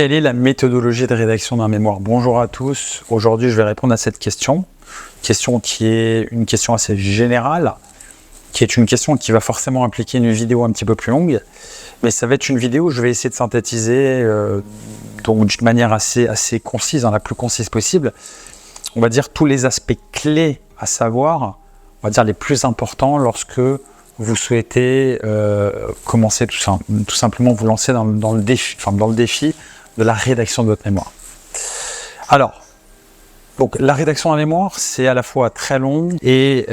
Quelle est la méthodologie de rédaction d'un mémoire? Bonjour à tous. Aujourd'hui, je vais répondre à cette question qui est une question assez générale, qui est une question qui va forcément impliquer une vidéo un petit peu plus longue, mais ça va être une vidéo où je vais essayer de synthétiser donc d'une manière assez concise, la plus concise possible, on va dire tous les aspects clés à savoir, on va dire les plus importants lorsque vous souhaitez commencer tout simplement vous lancer dans le défi de la rédaction de votre mémoire. Alors, donc la rédaction d'un mémoire, c'est à la fois très long et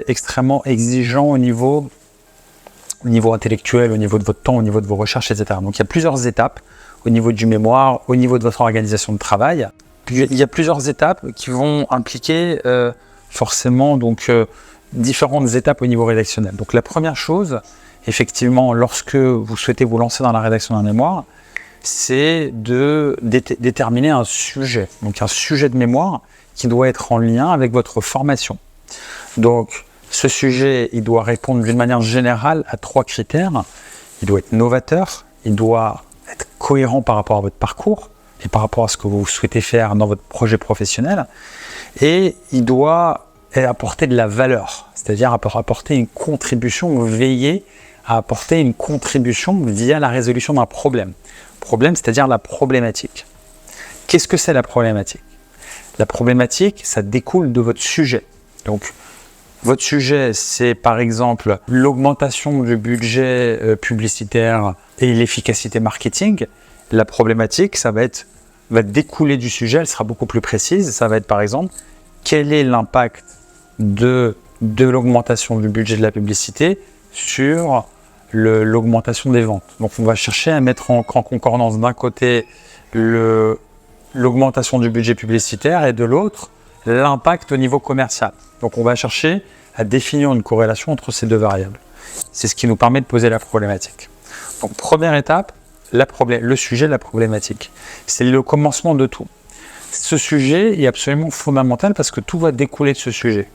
extrêmement exigeant au niveau intellectuel, au niveau de votre temps, au niveau de vos recherches, etc. Donc il y a plusieurs étapes au niveau du mémoire, au niveau de votre organisation de travail. Il y a plusieurs étapes qui vont impliquer forcément différentes étapes au niveau rédactionnel. Donc la première chose, effectivement, lorsque vous souhaitez vous lancer dans la rédaction d'un mémoire, c'est de déterminer un sujet, donc un sujet de mémoire qui doit être en lien avec votre formation. Donc ce sujet, il doit répondre d'une manière générale à 3 critères. Il doit être novateur, il doit être cohérent par rapport à votre parcours et par rapport à ce que vous souhaitez faire dans votre projet professionnel, et il doit apporter de la valeur, c'est-à-dire apporter une contribution, veiller à apporter une contribution via la résolution d'un problème. Problème, c'est-à-dire la problématique. Qu'est-ce que c'est la problématique? La problématique, ça découle de votre sujet. Donc, votre sujet, c'est par exemple l'augmentation du budget publicitaire et l'efficacité marketing. La problématique, va découler du sujet, elle sera beaucoup plus précise. Ça va être par exemple, quel est l'impact de l'augmentation du budget de la publicité sur l'augmentation des ventes. Donc on va chercher à mettre en concordance d'un côté l'augmentation du budget publicitaire et de l'autre l'impact au niveau commercial. Donc on va chercher à définir une corrélation entre ces deux variables. C'est ce qui nous permet de poser la problématique. Donc première étape, le sujet de la problématique. C'est le commencement de tout. Ce sujet est absolument fondamental parce que tout va découler de ce sujet.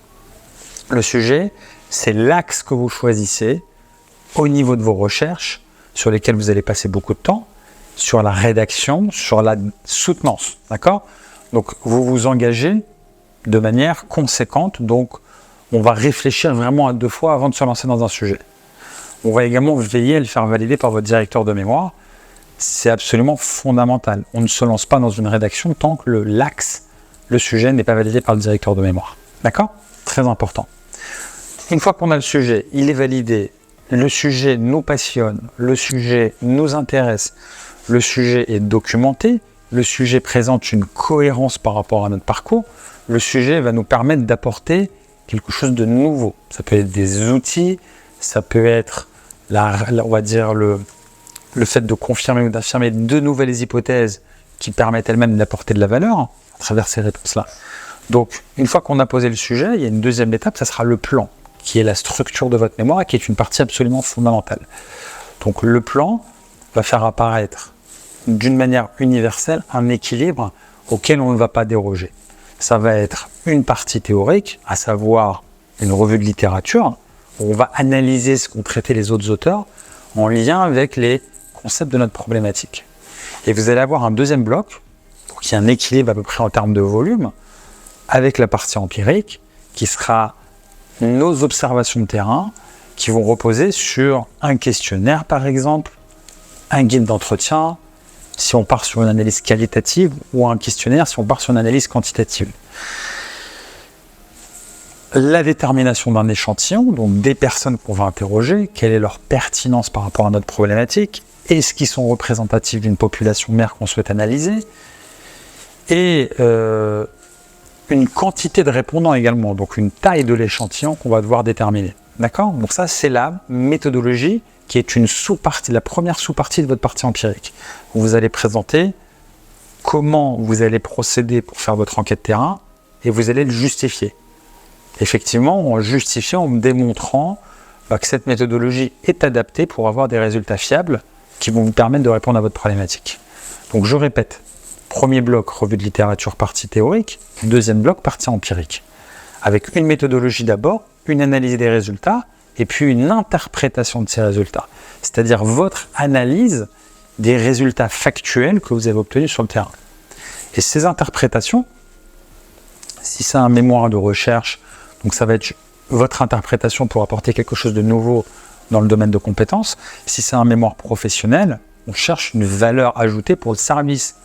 Le sujet, c'est l'axe que vous choisissez au niveau de vos recherches, sur lesquelles vous allez passer beaucoup de temps, sur la rédaction, sur la soutenance, d'accord? Donc, vous vous engagez de manière conséquente, donc on va réfléchir vraiment à 2 fois avant de se lancer dans un sujet. On va également veiller à le faire valider par votre directeur de mémoire. C'est absolument fondamental. On ne se lance pas dans une rédaction tant que le sujet n'est pas validé par le directeur de mémoire. D'accord? Très important. Une fois qu'on a le sujet, il est validé, le sujet nous passionne, le sujet nous intéresse, le sujet est documenté, le sujet présente une cohérence par rapport à notre parcours, le sujet va nous permettre d'apporter quelque chose de nouveau. Ça peut être des outils, ça peut être, on va dire, le fait de confirmer ou d'affirmer de nouvelles hypothèses qui permettent elles-mêmes d'apporter de la valeur à travers ces réponses-là. Donc, une fois qu'on a posé le sujet, il y a une deuxième étape, ça sera le plan, qui est la structure de votre mémoire et qui est une partie absolument fondamentale. Donc, le plan va faire apparaître d'une manière universelle un équilibre auquel on ne va pas déroger. Ça va être une partie théorique, à savoir une revue de littérature, où on va analyser ce qu'ont traité les autres auteurs en lien avec les concepts de notre problématique. Et vous allez avoir un deuxième bloc, pour qu'il y ait un équilibre à peu près en termes de volume, avec la partie empirique, qui sera nos observations de terrain, qui vont reposer sur un questionnaire par exemple, un guide d'entretien, si on part sur une analyse qualitative, ou un questionnaire si on part sur une analyse quantitative. La détermination d'un échantillon, donc des personnes qu'on va interroger, quelle est leur pertinence par rapport à notre problématique, est-ce qu'ils sont représentatifs d'une population mère qu'on souhaite analyser, et une quantité de répondants également, donc une taille de l'échantillon qu'on va devoir déterminer. D'accord? Donc ça, c'est la méthodologie qui est une sous-partie, la première sous-partie de votre partie empirique. Vous allez présenter comment vous allez procéder pour faire votre enquête terrain et vous allez le justifier. Effectivement, en justifiant, en démontrant que cette méthodologie est adaptée pour avoir des résultats fiables qui vont vous permettre de répondre à votre problématique. Donc je répète, premier bloc, revue de littérature, partie théorique, deuxième bloc, partie empirique. Avec une méthodologie d'abord, une analyse des résultats, et puis une interprétation de ces résultats. C'est-à-dire votre analyse des résultats factuels que vous avez obtenus sur le terrain. Et ces interprétations, si c'est un mémoire de recherche, donc ça va être votre interprétation pour apporter quelque chose de nouveau dans le domaine de compétences. Si c'est un mémoire professionnel, on cherche une valeur ajoutée pour le service,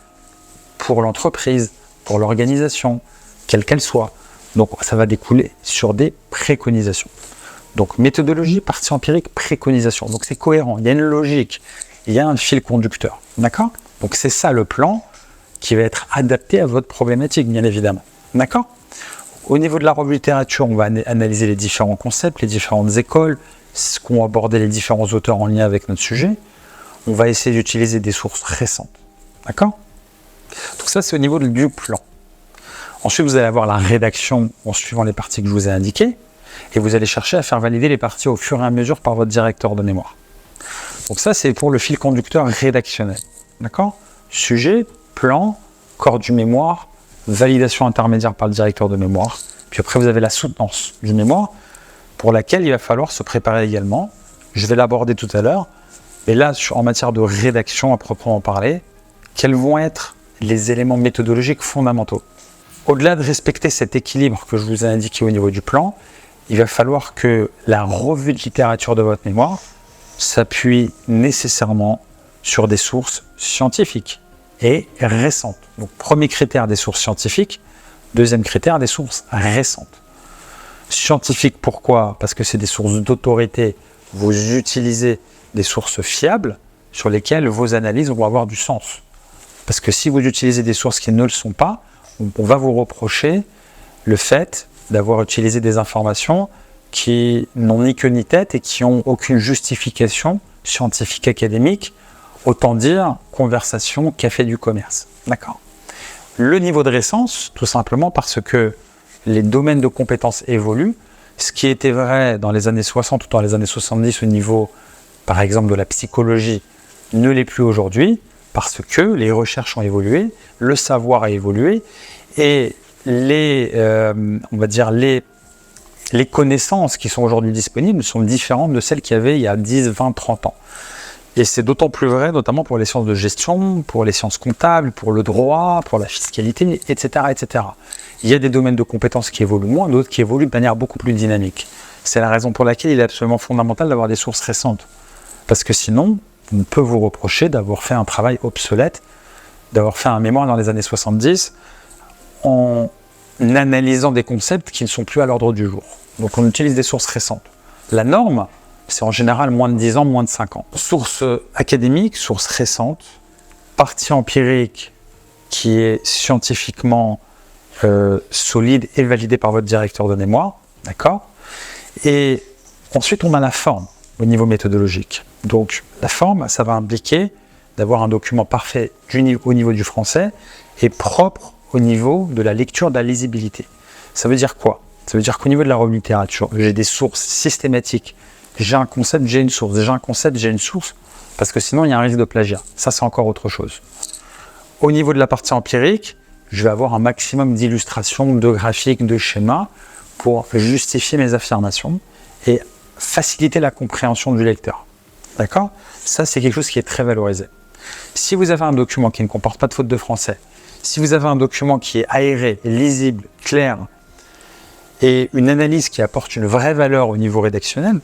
pour l'entreprise, pour l'organisation, quelle qu'elle soit. Donc ça va découler sur des préconisations. Donc méthodologie, partie empirique, préconisation. Donc c'est cohérent, il y a une logique, il y a un fil conducteur. D'accord? Donc c'est ça le plan qui va être adapté à votre problématique, bien évidemment. D'accord? Au niveau de la revue littérature, on va analyser les différents concepts, les différentes écoles, ce qu'ont abordé les différents auteurs en lien avec notre sujet. On va essayer d'utiliser des sources récentes. D'accord? Donc ça, c'est au niveau du plan. Ensuite, vous allez avoir la rédaction en suivant les parties que je vous ai indiquées. Et vous allez chercher à faire valider les parties au fur et à mesure par votre directeur de mémoire. Donc ça, c'est pour le fil conducteur rédactionnel. D'accord? Sujet, plan, corps du mémoire, validation intermédiaire par le directeur de mémoire. Puis après, vous avez la soutenance du mémoire pour laquelle il va falloir se préparer également. Je vais l'aborder tout à l'heure. Et là, en matière de rédaction à proprement parler, quels vont être les éléments méthodologiques fondamentaux? Au-delà de respecter cet équilibre que je vous ai indiqué au niveau du plan, il va falloir que la revue de littérature de votre mémoire s'appuie nécessairement sur des sources scientifiques et récentes. Donc, premier critère, des sources scientifiques. Deuxième critère, des sources récentes. Scientifiques, pourquoi? Parce que c'est des sources d'autorité. Vous utilisez des sources fiables sur lesquelles vos analyses vont avoir du sens. Parce que si vous utilisez des sources qui ne le sont pas, on va vous reprocher le fait d'avoir utilisé des informations qui n'ont ni queue ni tête et qui n'ont aucune justification scientifique académique, autant dire conversation, café du commerce. D'accord? Le niveau de récence, tout simplement parce que les domaines de compétences évoluent. Ce qui était vrai dans les années 60 ou dans les années 70 au niveau, par exemple, de la psychologie, ne l'est plus aujourd'hui parce que les recherches ont évolué, le savoir a évolué et on va dire les connaissances qui sont aujourd'hui disponibles sont différentes de celles qu'il y avait il y a 10, 20, 30 ans. Et c'est d'autant plus vrai, notamment pour les sciences de gestion, pour les sciences comptables, pour le droit, pour la fiscalité, etc., etc. Il y a des domaines de compétences qui évoluent moins, d'autres qui évoluent de manière beaucoup plus dynamique. C'est la raison pour laquelle il est absolument fondamental d'avoir des sources récentes. Parce que sinon, on peut vous reprocher d'avoir fait un travail obsolète, d'avoir fait un mémoire dans les années 70 en analysant des concepts qui ne sont plus à l'ordre du jour. Donc on utilise des sources récentes. La norme, c'est en général moins de 10 ans, moins de 5 ans. Source académique, source récente, partie empirique qui est scientifiquement solide et validée par votre directeur de mémoire, d'accord? Et ensuite, on a la forme au niveau méthodologique. Donc, la forme, ça va impliquer d'avoir un document parfait au niveau du français et propre au niveau de la lecture, de la lisibilité. Ça veut dire quoi? Ça veut dire qu'au niveau de la revue littérature, j'ai des sources systématiques. J'ai un concept, j'ai une source. J'ai un concept, j'ai une source. Parce que sinon, il y a un risque de plagiat. Ça, c'est encore autre chose. Au niveau de la partie empirique, je vais avoir un maximum d'illustrations, de graphiques, de schémas pour justifier mes affirmations et faciliter la compréhension du lecteur. D'accord? Ça, c'est quelque chose qui est très valorisé. Si vous avez un document qui ne comporte pas de faute de français, si vous avez un document qui est aéré, lisible, clair, et une analyse qui apporte une vraie valeur au niveau rédactionnel,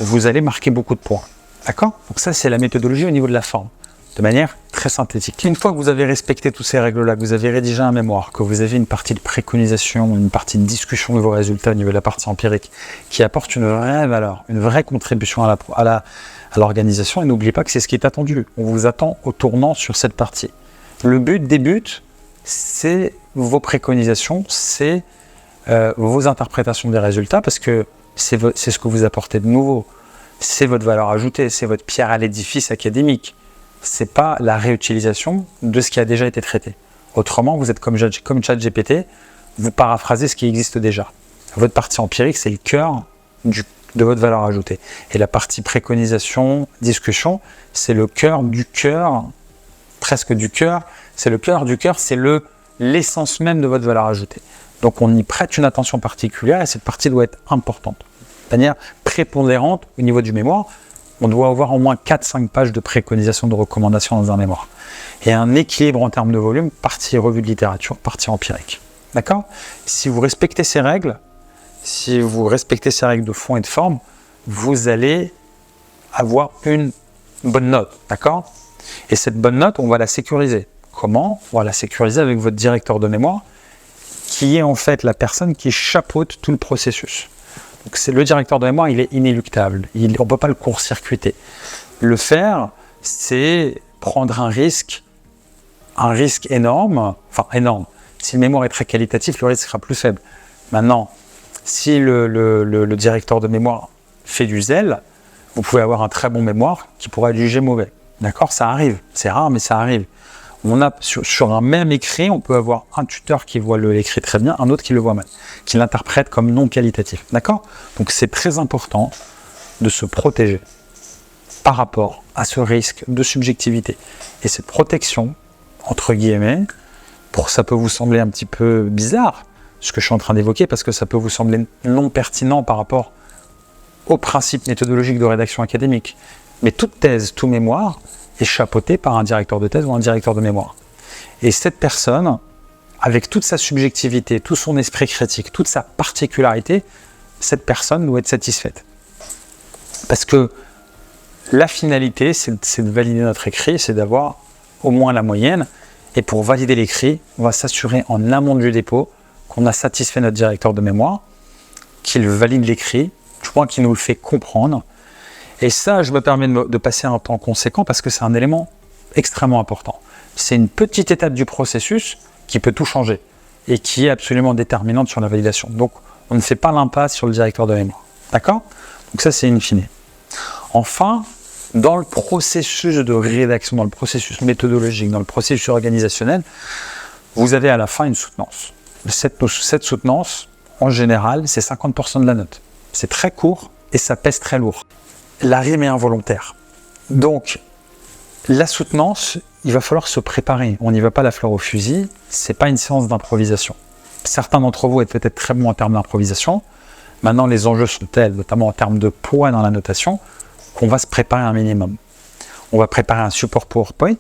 vous allez marquer beaucoup de points. D'accord? Donc ça, c'est la méthodologie au niveau de la forme, de manière très synthétique. Une fois que vous avez respecté toutes ces règles-là, que vous avez rédigé un mémoire, que vous avez une partie de préconisation, une partie de discussion de vos résultats au niveau de la partie empirique, qui apporte une vraie valeur, une vraie contribution à l'organisation, et n'oubliez pas que c'est ce qui est attendu. On vous attend au tournant sur cette partie. Le but des buts, c'est vos préconisations, c'est vos interprétations des résultats, parce que c'est ce que vous apportez de nouveau. C'est votre valeur ajoutée, c'est votre pierre à l'édifice académique. C'est pas la réutilisation de ce qui a déjà été traité. Autrement, vous êtes comme ChatGPT, vous paraphrasez ce qui existe déjà. Votre partie empirique, c'est le cœur de votre valeur ajoutée. Et la partie préconisation, discussion, c'est le cœur du cœur, presque du cœur. C'est le cœur du cœur, c'est l'essence même de votre valeur ajoutée. Donc on y prête une attention particulière et cette partie doit être importante, de manière prépondérante au niveau du mémoire, On doit avoir au moins 4-5 pages de préconisations, de recommandations dans un mémoire. Et un équilibre en termes de volume, partie revue de littérature, partie empirique. D'accord? Si vous respectez ces règles, de fond et de forme, vous allez avoir une bonne note. D'accord? Et cette bonne note, on va la sécuriser. Comment? On va la sécuriser avec votre directeur de mémoire, qui est en fait la personne qui chapeaute tout le processus. Donc c'est le directeur de mémoire, il est inéluctable. On ne peut pas le court-circuiter. Le faire, c'est prendre un risque énorme. Enfin, énorme. Si le mémoire est très qualitatif, le risque sera plus faible. Maintenant, si le directeur de mémoire fait du zèle, vous pouvez avoir un très bon mémoire qui pourra être jugé mauvais. D'accord? Ça arrive. C'est rare, mais ça arrive. On a sur un même écrit, on peut avoir un tuteur qui voit l'écrit très bien, un autre qui le voit mal, qui l'interprète comme non qualitatif. D'accord? Donc c'est très important de se protéger par rapport à ce risque de subjectivité. Et cette protection, entre guillemets, ça peut vous sembler un petit peu bizarre, ce que je suis en train d'évoquer, parce que ça peut vous sembler non pertinent par rapport aux principes méthodologiques de rédaction académique. Mais toute thèse, tout mémoire est chapeauté par un directeur de thèse ou un directeur de mémoire. Et cette personne, avec toute sa subjectivité, tout son esprit critique, toute sa particularité, cette personne doit être satisfaite. Parce que la finalité, c'est de valider notre écrit, c'est d'avoir au moins la moyenne. Et pour valider l'écrit, on va s'assurer en amont du dépôt qu'on a satisfait notre directeur de mémoire, qu'il valide l'écrit, du moins qu'il nous le fait comprendre. Et ça, je me permets de passer un temps conséquent parce que c'est un élément extrêmement important. C'est une petite étape du processus qui peut tout changer et qui est absolument déterminante sur la validation. Donc, on ne fait pas l'impasse sur le directeur de mémoire. D'accord? Donc ça, c'est in fine. Enfin, dans le processus de rédaction, dans le processus méthodologique, dans le processus organisationnel, vous avez à la fin une soutenance. Cette soutenance, en général, c'est 50% de la note. C'est très court et ça pèse très lourd. La rime est involontaire. Donc, la soutenance, il va falloir se préparer. On n'y va pas la fleur au fusil. C'est pas une séance d'improvisation. Certains d'entre vous êtes peut-être très bons en termes d'improvisation. Maintenant, les enjeux sont tels, notamment en termes de poids dans la notation, qu'on va se préparer un minimum. On va préparer un support PowerPoint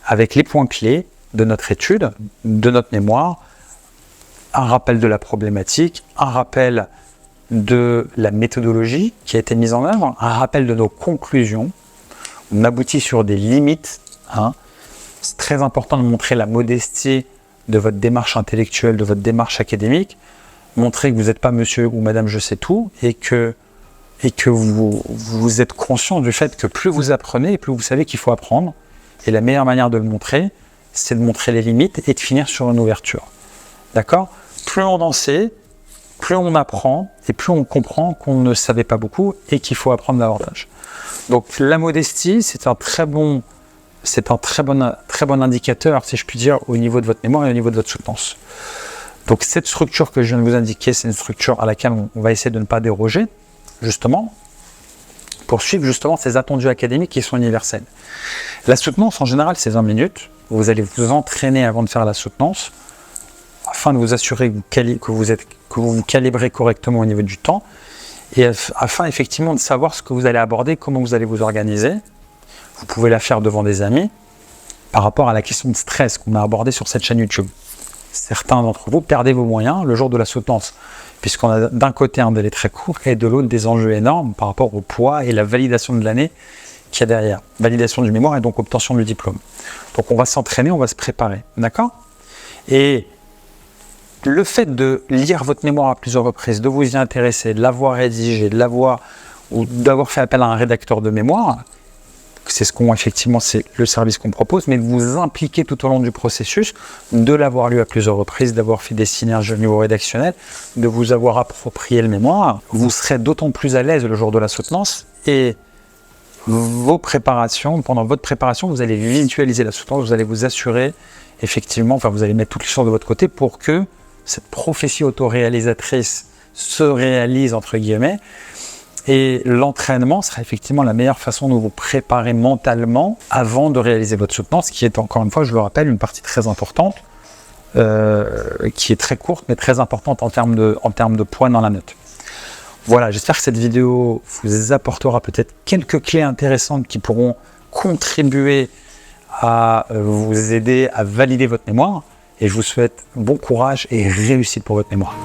avec les points clés de notre étude, de notre mémoire, un rappel de la problématique, un rappel de la méthodologie qui a été mise en œuvre, un rappel de nos conclusions. On aboutit sur des limites. C'est très important de montrer la modestie de votre démarche intellectuelle, de votre démarche académique, montrer que vous n'êtes pas monsieur ou madame je sais tout et que vous êtes conscient du fait que plus vous apprenez, plus vous savez qu'il faut apprendre. Et la meilleure manière de le montrer, c'est de montrer les limites et de finir sur une ouverture. D'accord? Plus on en sait, plus on apprend et plus on comprend qu'on ne savait pas beaucoup et qu'il faut apprendre davantage. Donc la modestie, c'est un très bon indicateur, si je puis dire, au niveau de votre mémoire et au niveau de votre soutenance. Donc cette structure que je viens de vous indiquer, c'est une structure à laquelle on va essayer de ne pas déroger, justement, pour suivre justement ces attendus académiques qui sont universels. La soutenance, en général, c'est 20 minutes. Vous allez vous entraîner avant de faire la soutenance, afin de vous assurer que vous vous calibrez correctement au niveau du temps, et afin effectivement de savoir ce que vous allez aborder, comment vous allez vous organiser. Vous pouvez la faire devant des amis, par rapport à la question de stress qu'on a abordée sur cette chaîne YouTube. Certains d'entre vous perdez vos moyens le jour de la soutenance, puisqu'on a d'un côté un délai très court et de l'autre des enjeux énormes par rapport au poids et la validation de l'année qu'il y a derrière. Validation du mémoire et donc obtention du diplôme. Donc on va s'entraîner, on va se préparer. D'accord? Et le fait de lire votre mémoire à plusieurs reprises, de vous y intéresser, de l'avoir rédigé, ou d'avoir fait appel à un rédacteur de mémoire, c'est c'est le service qu'on propose, mais de vous impliquer tout au long du processus, de l'avoir lu à plusieurs reprises, d'avoir fait des synergies au niveau rédactionnel, de vous avoir approprié le mémoire, vous serez d'autant plus à l'aise le jour de la soutenance et pendant votre préparation, vous allez visualiser la soutenance, vous allez vous assurer effectivement, vous allez mettre toutes les chances de votre côté pour que cette prophétie autoréalisatrice se réalise entre guillemets. Et l'entraînement sera effectivement la meilleure façon de vous préparer mentalement avant de réaliser votre soutenance, qui est encore une fois, je le rappelle, une partie très importante, qui est très courte mais très importante en termes de poids dans la note. Voilà, j'espère que cette vidéo vous apportera peut-être quelques clés intéressantes qui pourront contribuer à vous aider à valider votre mémoire. Et je vous souhaite bon courage et réussite pour votre mémoire.